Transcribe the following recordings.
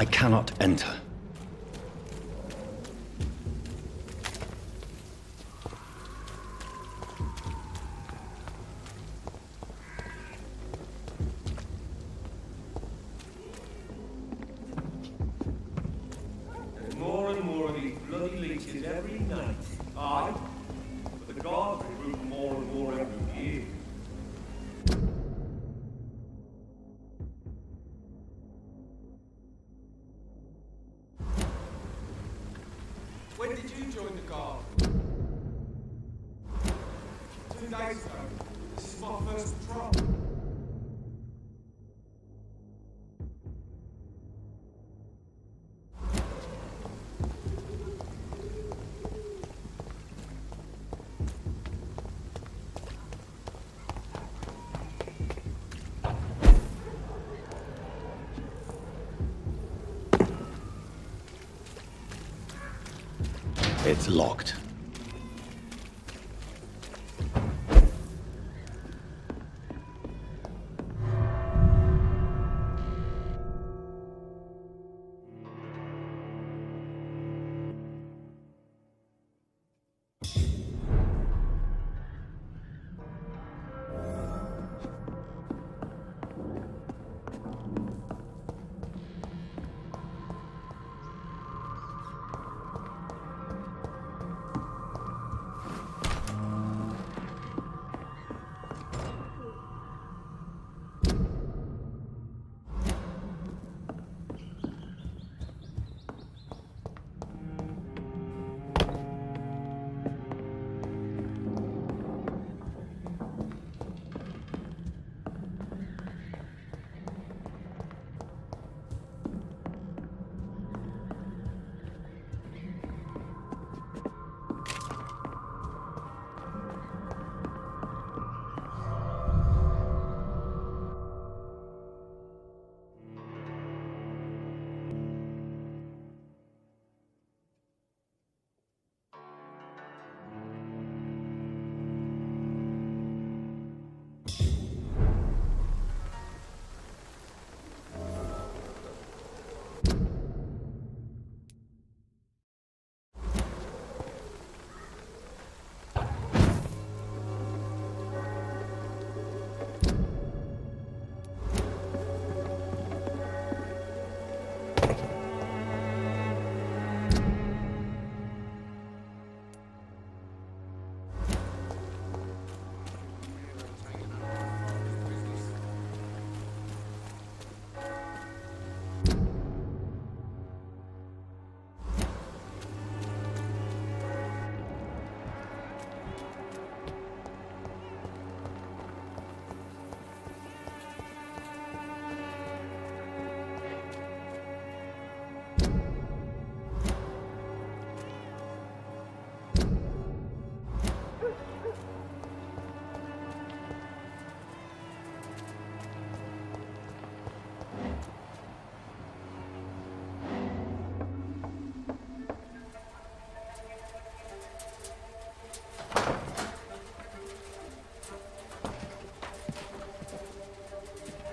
I cannot enter. There's more and more of these bloody leeches every night. Aye, but the guards recruit more and more every year. When did you join the guard? 2 days ago. This is my first patrol. It's locked.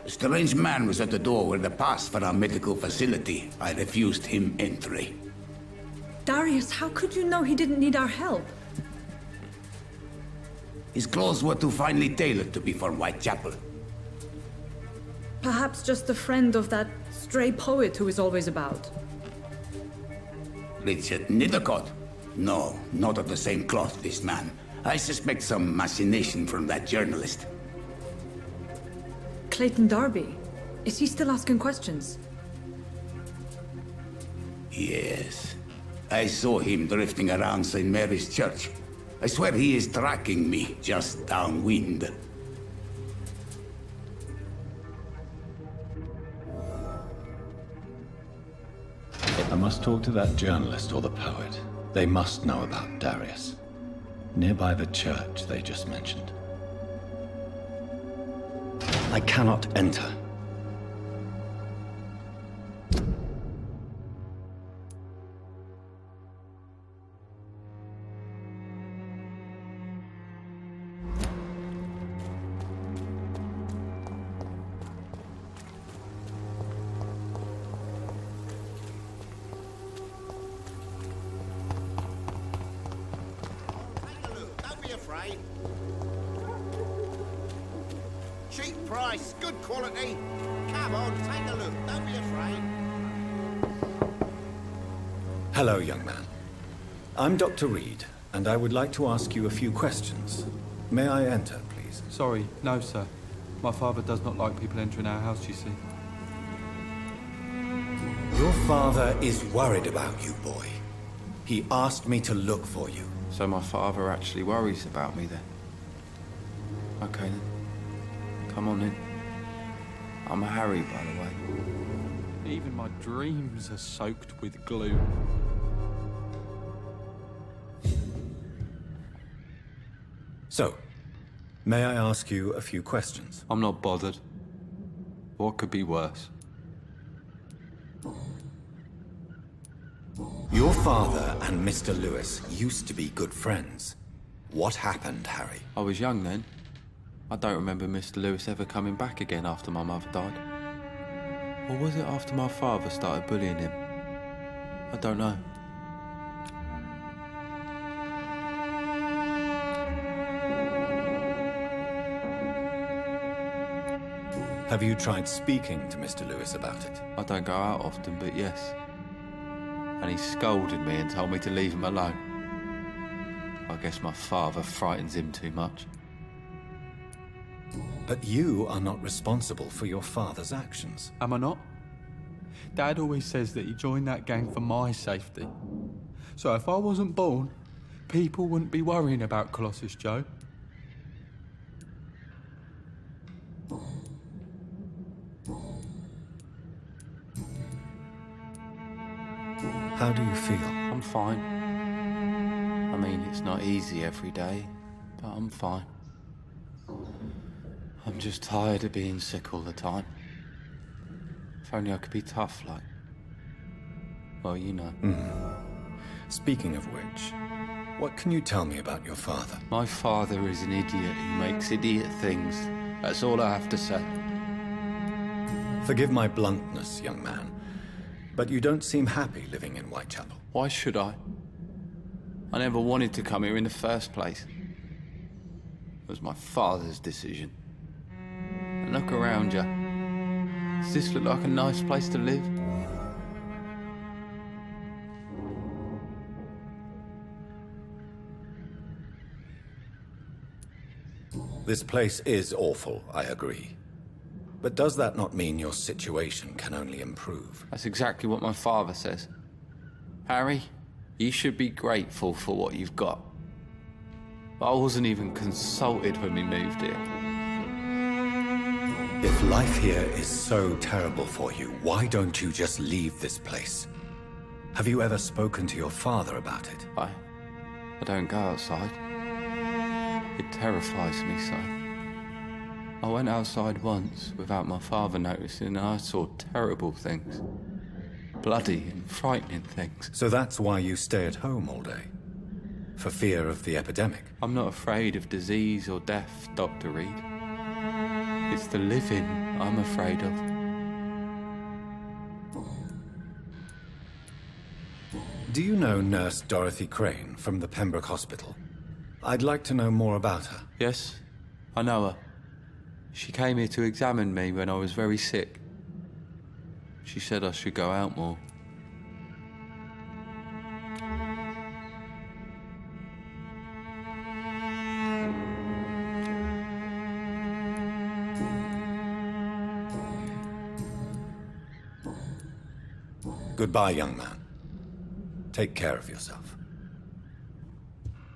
A strange man was at the door with a pass for our medical facility. I refused him entry. Darius, how could you know he didn't need our help? His clothes were too finely tailored to be for Whitechapel. Perhaps just a friend of that stray poet who is always about. Richard Nethercott? No, not of the same cloth, this man. I suspect some machination from that journalist. Clayton Darby. Is he still asking questions? Yes. I saw him drifting around St. Mary's Church. I swear he is tracking me just downwind. I must talk to that journalist or the poet. They must know about Darius. Nearby the church they just mentioned. I cannot enter. afraid. Cheap price, good quality. Come on, take a look. Don't be afraid. Hello, young man. I'm Dr. Reed, and I would like to ask you a few questions. May I enter, please? Sorry, no, sir. My father does not like people entering our house, you see. Your father is worried about you, boy. He asked me to look for you. So my father actually worries about me then? Okay then. Come on in. I'm Harry, by the way. Even my dreams are soaked with glue. So, may I ask you a few questions? I'm not bothered. What could be worse? Your father and Mr. Lewis used to be good friends. What happened, Harry? I was young then. I don't remember Mr. Lewis ever coming back again after my mother died. Or was it after my father started bullying him? I don't know. Have you tried speaking to Mr. Lewis about it? I don't go out often, but yes. And he scolded me and told me to leave him alone. I guess my father frightens him too much. But you are not responsible for your father's actions. Am I not? Dad always says that he joined that gang for my safety. So if I wasn't born, people wouldn't be worrying about Colossus Joe. How do you feel? I'm fine. I mean, it's not easy every day, but I'm fine. I'm just tired of being sick all the time. If only I could be tough like... well, you know. Speaking of which, what can you tell me about your father? My father is an idiot who makes idiot things. That's all I have to say. Forgive my bluntness, young man, but you don't seem happy living in Whitechapel. Why should I? I never wanted to come here in the first place. It was my father's decision. And look around you. Does this look like a nice place to live? This place is awful, I agree. But does that not mean your situation can only improve? That's exactly what my father says. Harry, you should be grateful for what you've got. But I wasn't even consulted when we moved here. If life here is so terrible for you, why don't you just leave this place? Have you ever spoken to your father about it? I don't go outside. It terrifies me so. I went outside once without my father noticing and I saw terrible things. Bloody and frightening things. So that's why you stay at home all day? For fear of the epidemic? I'm not afraid of disease or death, Dr. Reed. It's the living I'm afraid of. Do you know Nurse Dorothy Crane from the Pembroke Hospital? I'd like to know more about her. Yes, I know her. She came here to examine me when I was very sick. She said I should go out more. Goodbye, young man. Take care of yourself.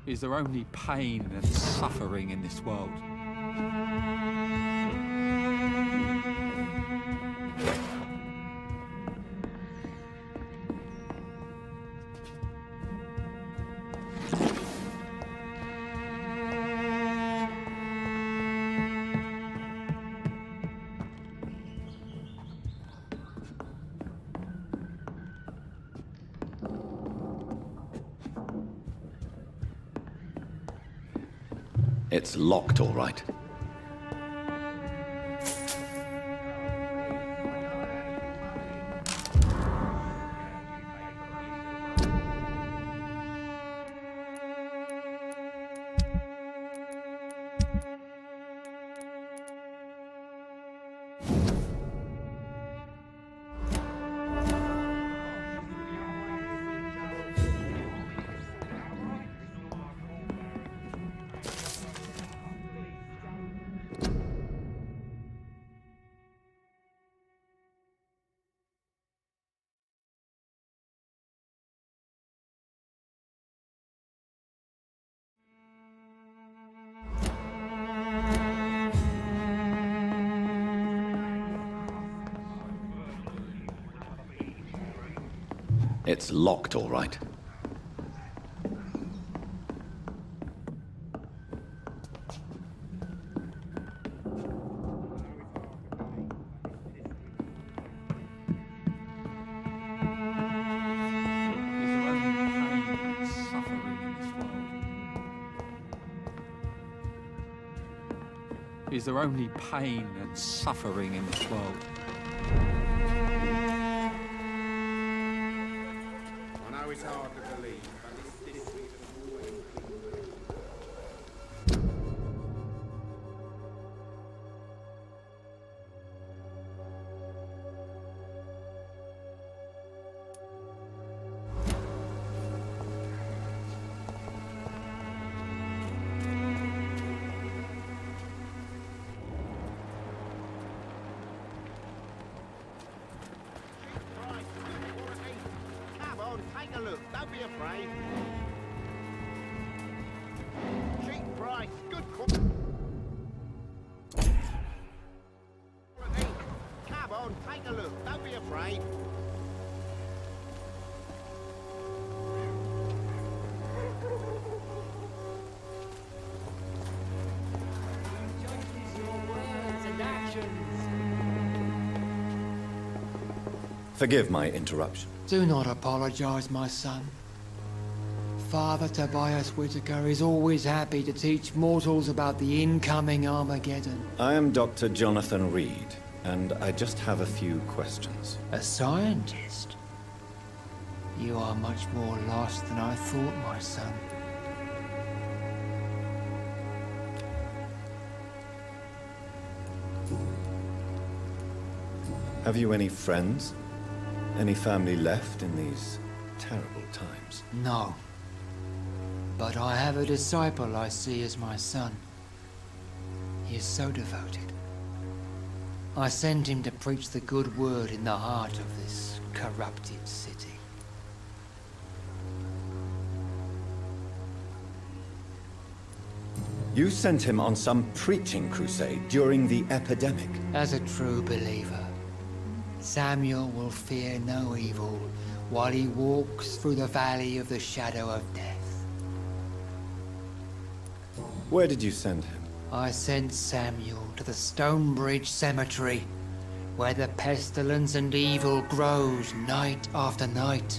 Is there only pain and suffering in this world? It's locked, all right. It's locked, all right. Is there only pain and suffering in this world? I know it's hard to believe, but it's this way. Come on, take a look. Don't be afraid. Cheap price, good quality. Come on, take a look. Don't be afraid. Forgive my interruption. Do not apologize, my son. Father Tobias Whitaker is always happy to teach mortals about the incoming Armageddon. I am Dr. Jonathan Reed, and I just have a few questions. A scientist? You are much more lost than I thought, my son. Have you any friends? Any family left in these terrible times? No. But I have a disciple I see as my son. He is so devoted. I send him to preach the good word in the heart of this corrupted city. You sent him on some preaching crusade during the epidemic. As a true believer, Samuel will fear no evil while he walks through the valley of the shadow of death. Where did you send him? I sent Samuel to the Stonebridge Cemetery, where the pestilence and evil grows night after night.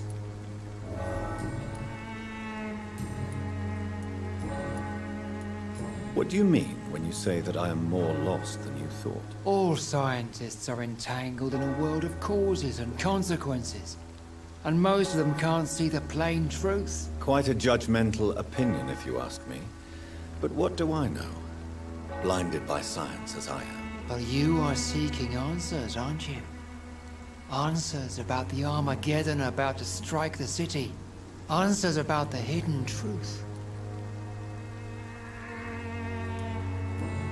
What do you mean when you say that I am more lost than you thought? All scientists are entangled in a world of causes and consequences, and most of them can't see the plain truth. Quite a judgmental opinion, if you ask me. But what do I know? Blinded by science as I am. But you are seeking answers, aren't you? Answers about the Armageddon about to strike the city. Answers about the hidden truth.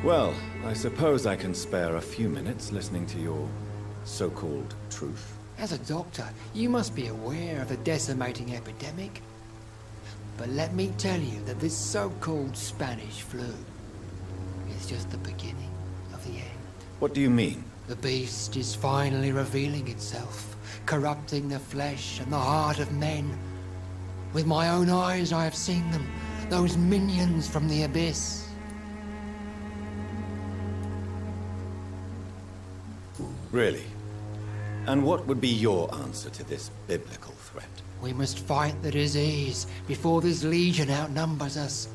Well, I suppose I can spare a few minutes listening to your so-called truth. As a doctor, you must be aware of the decimating epidemic. But let me tell you that this so-called Spanish flu is just the beginning of the end. What do you mean? The beast is finally revealing itself, corrupting the flesh and the heart of men. With my own eyes I have seen them, those minions from the abyss. Really? And what would be your answer to this biblical threat? We must fight the disease before this legion outnumbers us.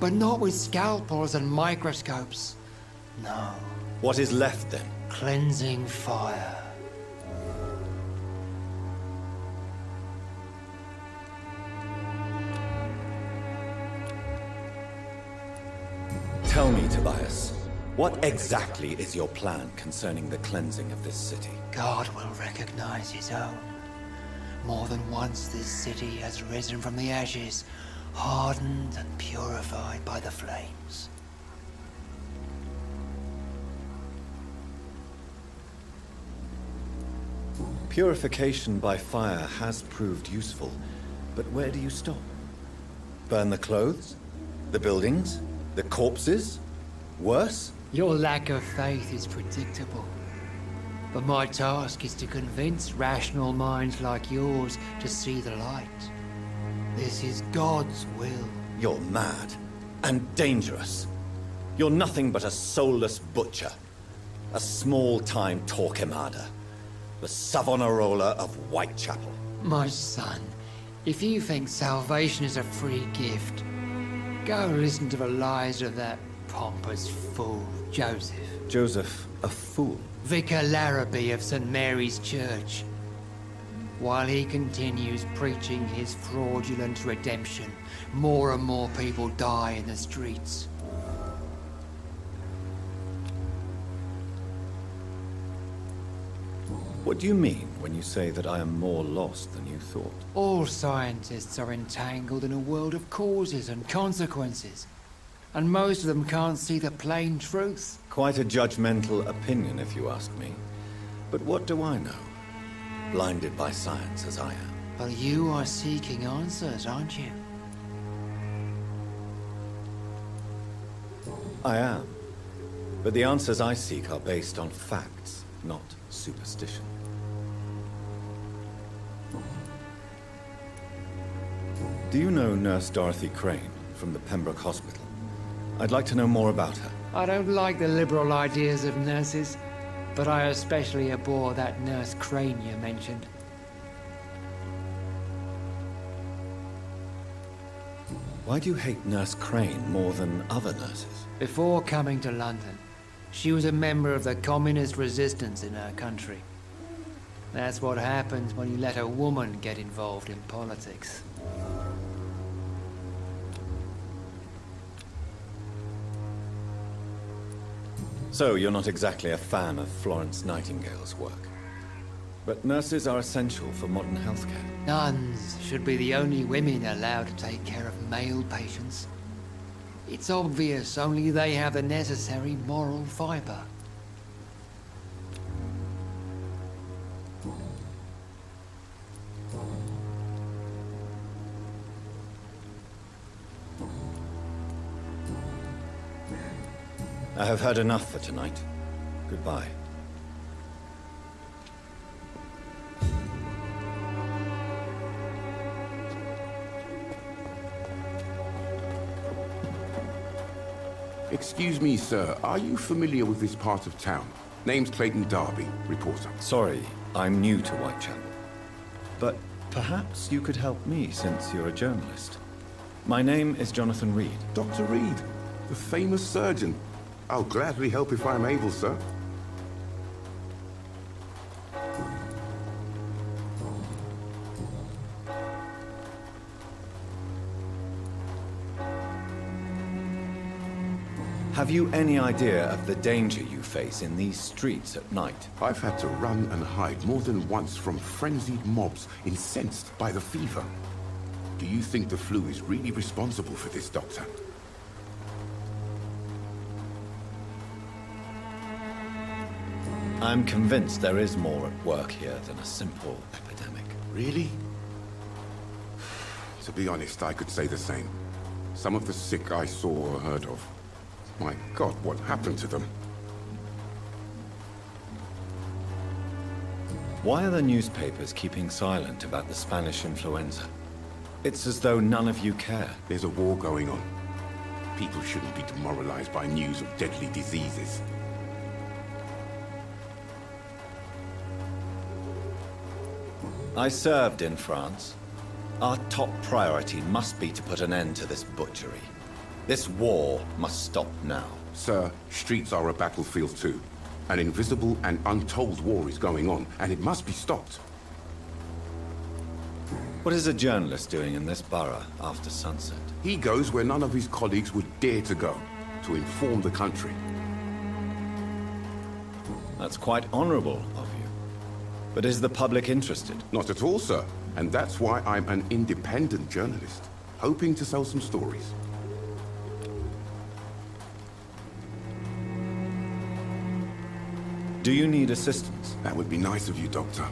But not with scalpels and microscopes. No. What is left then? Cleansing fire. Tell me, Tobias, what exactly is your plan concerning the cleansing of this city? God will recognize his own. More than once this city has risen from the ashes, hardened and purified by the flames. Purification by fire has proved useful, but where do you stop? Burn the clothes? The buildings? The corpses? Worse? Your lack of faith is predictable. But my task is to convince rational minds like yours to see the light. This is God's will. You're mad and dangerous. You're nothing but a soulless butcher. A small-time Torquemada. The Savonarola of Whitechapel. My son, if you think salvation is a free gift, go listen to the lies of that pompous fool, Joseph. Joseph, a fool? Vicar Larrabee of St. Mary's Church. While he continues preaching his fraudulent redemption, more and more people die in the streets. What do you mean when you say that I am more lost than you thought? All scientists are entangled in a world of causes and consequences, and most of them can't see the plain truth. Quite a judgmental opinion, if you ask me. But what do I know? Blinded by science as I am. But you are seeking answers, aren't you? I am. But the answers I seek are based on facts, not superstition. Do you know Nurse Dorothy Crane from the Pembroke Hospital? I'd like to know more about her. I don't like the liberal ideas of nurses, but I especially abhor that Nurse Crane you mentioned. Why do you hate Nurse Crane more than other nurses? Before coming to London, she was a member of the communist resistance in her country. That's what happens when you let a woman get involved in politics. So, you're not exactly a fan of Florence Nightingale's work. But nurses are essential for modern healthcare. Nuns should be the only women allowed to take care of male patients. It's obvious only they have the necessary moral fiber. I have heard enough for tonight. Goodbye. Excuse me, sir. Are you familiar with this part of town? Name's Clayton Darby, reporter. Sorry, I'm new to Whitechapel. But perhaps you could help me since you're a journalist. My name is Jonathan Reed. Dr. Reed, the famous surgeon. I'll gladly help if I'm able, sir. Have you any idea of the danger you face in these streets at night? I've had to run and hide more than once from frenzied mobs incensed by the fever. Do you think the flu is really responsible for this, Doctor? I'm convinced there is more at work here than a simple epidemic. Really? To be honest, I could say the same. Some of the sick I saw or heard of. My God, what happened to them? Why are the newspapers keeping silent about the Spanish influenza? It's as though none of you care. There's a war going on. People shouldn't be demoralized by news of deadly diseases. I served in France. Our top priority must be to put an end to this butchery. This war must stop now. Sir, streets are a battlefield too. An invisible and untold war is going on, and it must be stopped. What is a journalist doing in this borough after sunset? He goes where none of his colleagues would dare to go, to inform the country. That's quite honorable of you. But is the public interested? Not at all, sir. And that's why I'm an independent journalist, hoping to sell some stories. Do you need assistance? That would be nice of you, Doctor.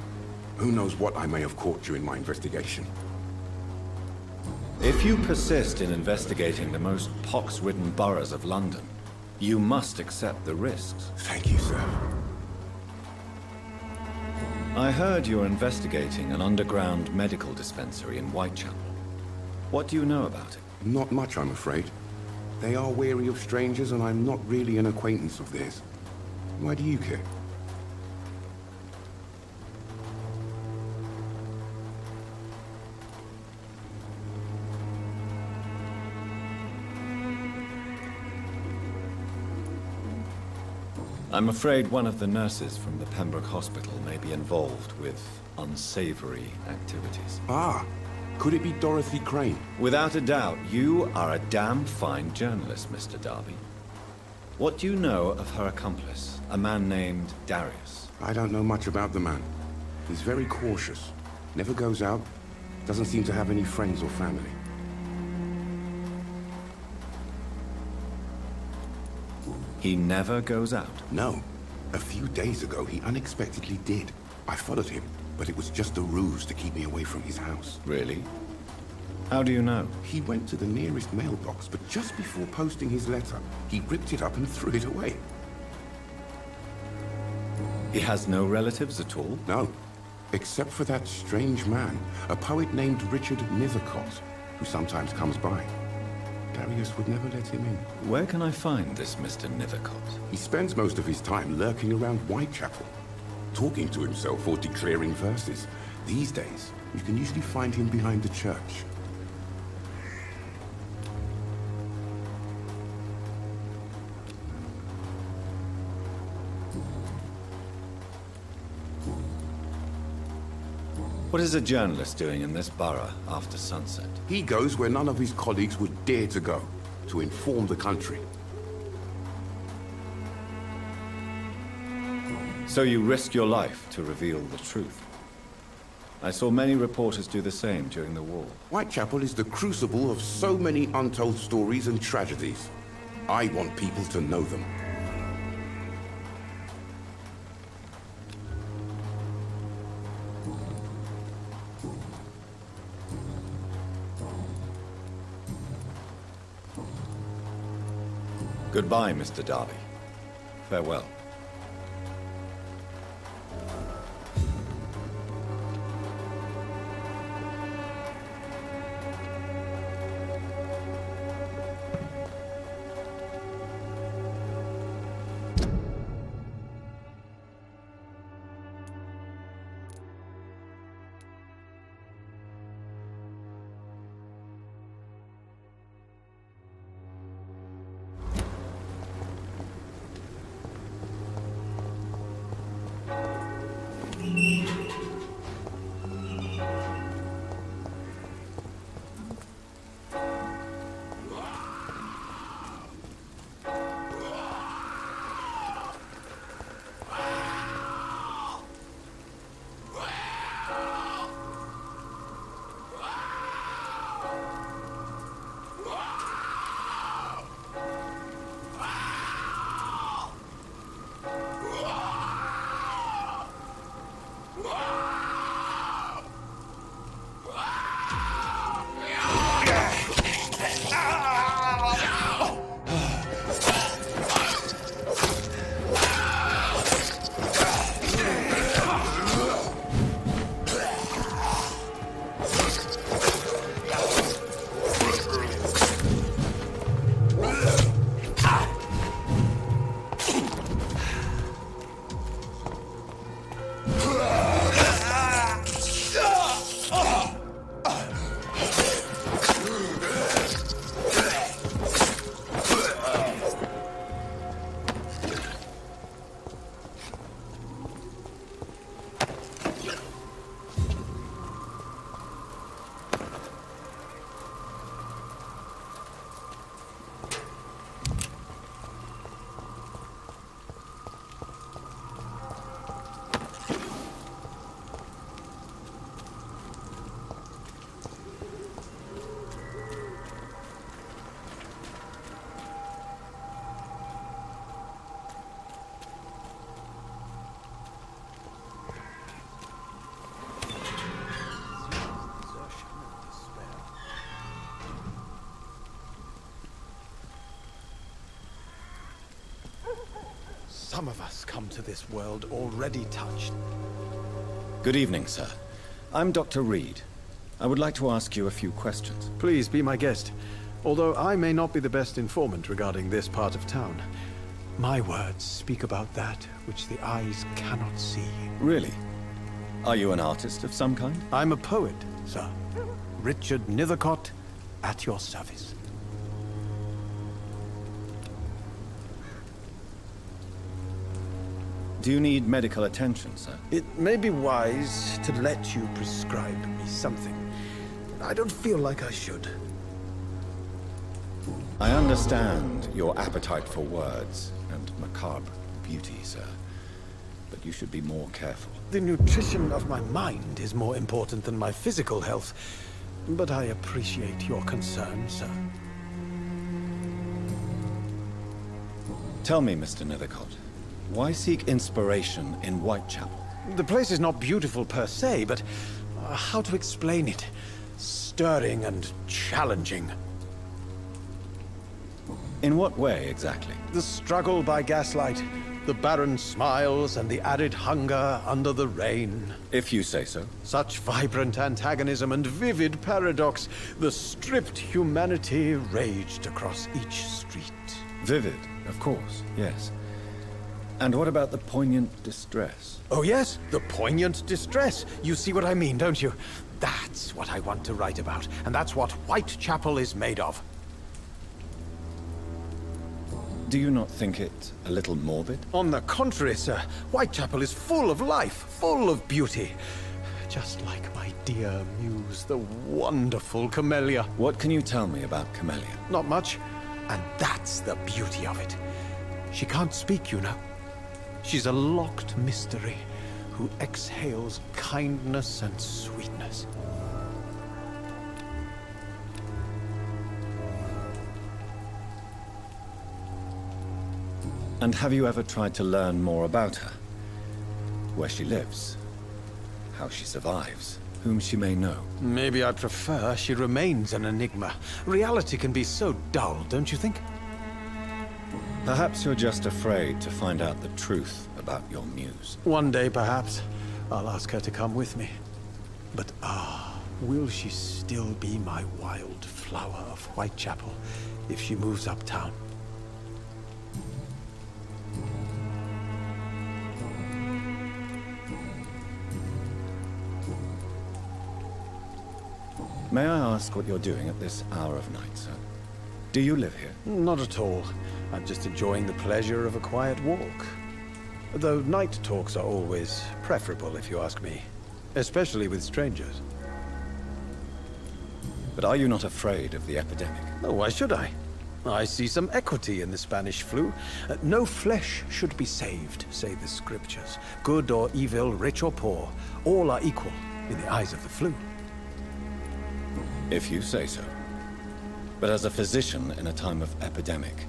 Who knows what I may have caught during my investigation. If you persist in investigating the most pox-ridden boroughs of London, you must accept the risks. Thank you, sir. I heard you're investigating an underground medical dispensary in Whitechapel. What do you know about it? Not much, I'm afraid. They are wary of strangers, and I'm not really an acquaintance of theirs. Why do you care? I'm afraid one of the nurses from the Pembroke Hospital may be involved with unsavory activities. Ah, could it be Dorothy Crane? Without a doubt, you are a damn fine journalist, Mr. Darby. What do you know of her accomplice, a man named Darius? I don't know much about the man. He's very cautious. Never goes out. Doesn't seem to have any friends or family. He never goes out? No. A few days ago, he unexpectedly did. I followed him, but it was just a ruse to keep me away from his house. Really? How do you know? He went to the nearest mailbox, but just before posting his letter, he ripped it up and threw it away. He has no relatives at all? No. Except for that strange man, a poet named Richard Nethercott, who sometimes comes by. Darius would never let him in. Where can I find this Mr. Nethercott? He spends most of his time lurking around Whitechapel, talking to himself or declaring verses. These days, you can usually find him behind the church. What is a journalist doing in this borough after sunset? He goes where none of his colleagues would dare to go, to inform the country. So you risk your life to reveal the truth. I saw many reporters do the same during the war. Whitechapel is the crucible of so many untold stories and tragedies. I want people to know them. Goodbye, Mr. Darby. Farewell. Some of us come to this world already touched. Good evening, sir. I'm Dr. Reed. I would like to ask you a few questions. Please be my guest. Although I may not be the best informant regarding this part of town, my words speak about that which the eyes cannot see. Really? Are you an artist of some kind? I'm a poet, sir. Richard Nethercott, at your service. Do you need medical attention, sir? It may be wise to let you prescribe me something. I don't feel like I should. I understand your appetite for words and macabre beauty, sir. But you should be more careful. The nutrition of my mind is more important than my physical health. But I appreciate your concern, sir. Tell me, Mr. Nethercott, why seek inspiration in Whitechapel? The place is not beautiful per se, but how to explain it? Stirring and challenging. In what way, exactly? The struggle by gaslight, the barren smiles, and the arid hunger under the rain. If you say so. Such vibrant antagonism and vivid paradox. The stripped humanity raged across each street. Vivid, of course, yes. And what about the poignant distress? Oh yes, the poignant distress. You see what I mean, don't you? That's what I want to write about, and that's what Whitechapel is made of. Do you not think it a little morbid? On the contrary, sir. Whitechapel is full of life, full of beauty. Just like my dear muse, the wonderful Camellia. What can you tell me about Camellia? Not much, and that's the beauty of it. She can't speak, you know. She's a locked mystery who exhales kindness and sweetness. And have you ever tried to learn more about her? Where she lives? How she survives? Whom she may know? Maybe I prefer she remains an enigma. Reality can be so dull, don't you think? Perhaps you're just afraid to find out the truth about your muse. One day, perhaps, I'll ask her to come with me. But will she still be my wild flower of Whitechapel if she moves uptown? May I ask what you're doing at this hour of night, sir? Do you live here? Not at all. I'm just enjoying the pleasure of a quiet walk. Though night talks are always preferable, if you ask me. Especially with strangers. But are you not afraid of the epidemic? Oh, why should I? I see some equity in the Spanish flu. No flesh should be saved, say the scriptures. Good or evil, rich or poor, all are equal in the eyes of the flu. If you say so. But as a physician in a time of epidemic,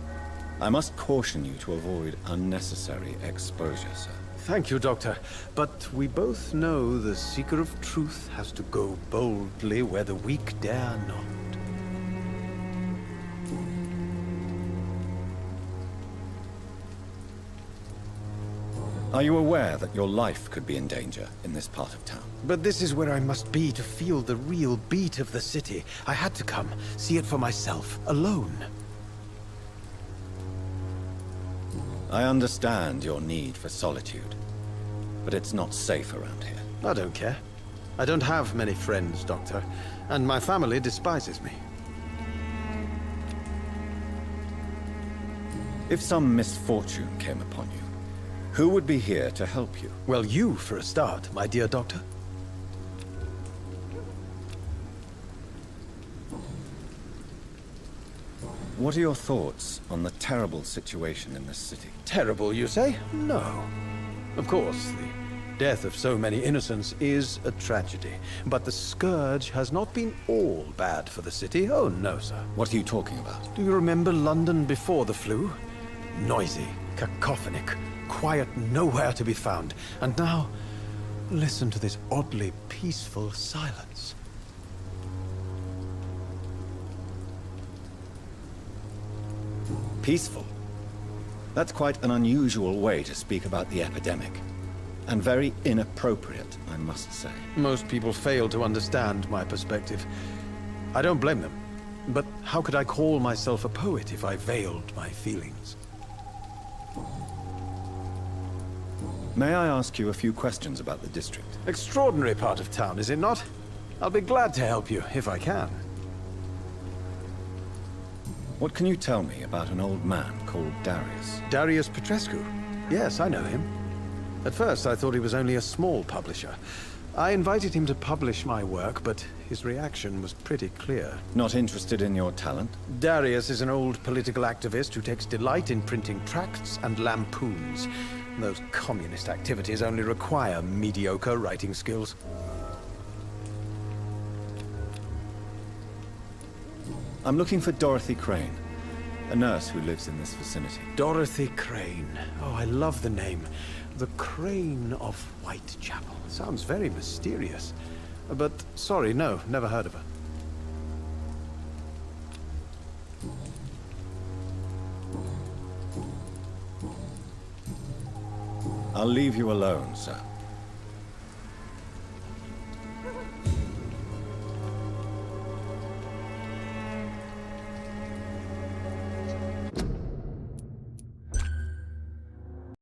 I must caution you to avoid unnecessary exposure, sir. Thank you, Doctor. But we both know the seeker of truth has to go boldly where the weak dare not. Are you aware that your life could be in danger in this part of town? But this is where I must be to feel the real beat of the city. I had to come, see it for myself, alone. I understand your need for solitude, but it's not safe around here. I don't care. I don't have many friends, Doctor, and my family despises me. If some misfortune came upon you, who would be here to help you? Well, you, for a start, my dear Doctor. What are your thoughts on the terrible situation in this city? Terrible, you say? No. Of course, the death of so many innocents is a tragedy. But the scourge has not been all bad for the city. Oh, no, sir. What are you talking about? Do you remember London before the flu? Noisy, cacophonic, quiet nowhere to be found. And now, listen to this oddly peaceful silence. Peaceful? That's quite an unusual way to speak about the epidemic. And very inappropriate, I must say. Most people fail to understand my perspective. I don't blame them. But how could I call myself a poet if I veiled my feelings? May I ask you a few questions about the district? Extraordinary part of town, is it not? I'll be glad to help you, if I can. What can you tell me about an old man called Darius? Darius Petrescu? Yes, I know him. At first, I thought he was only a small publisher. I invited him to publish my work, but his reaction was pretty clear. Not interested in your talent? Darius is an old political activist who takes delight in printing tracts and lampoons. Those communist activities only require mediocre writing skills. I'm looking for Dorothy Crane, a nurse who lives in this vicinity. Dorothy Crane. Oh, I love the name. The Crane of Whitechapel. Sounds very mysterious. But, sorry, no, never heard of her. I'll leave you alone, sir.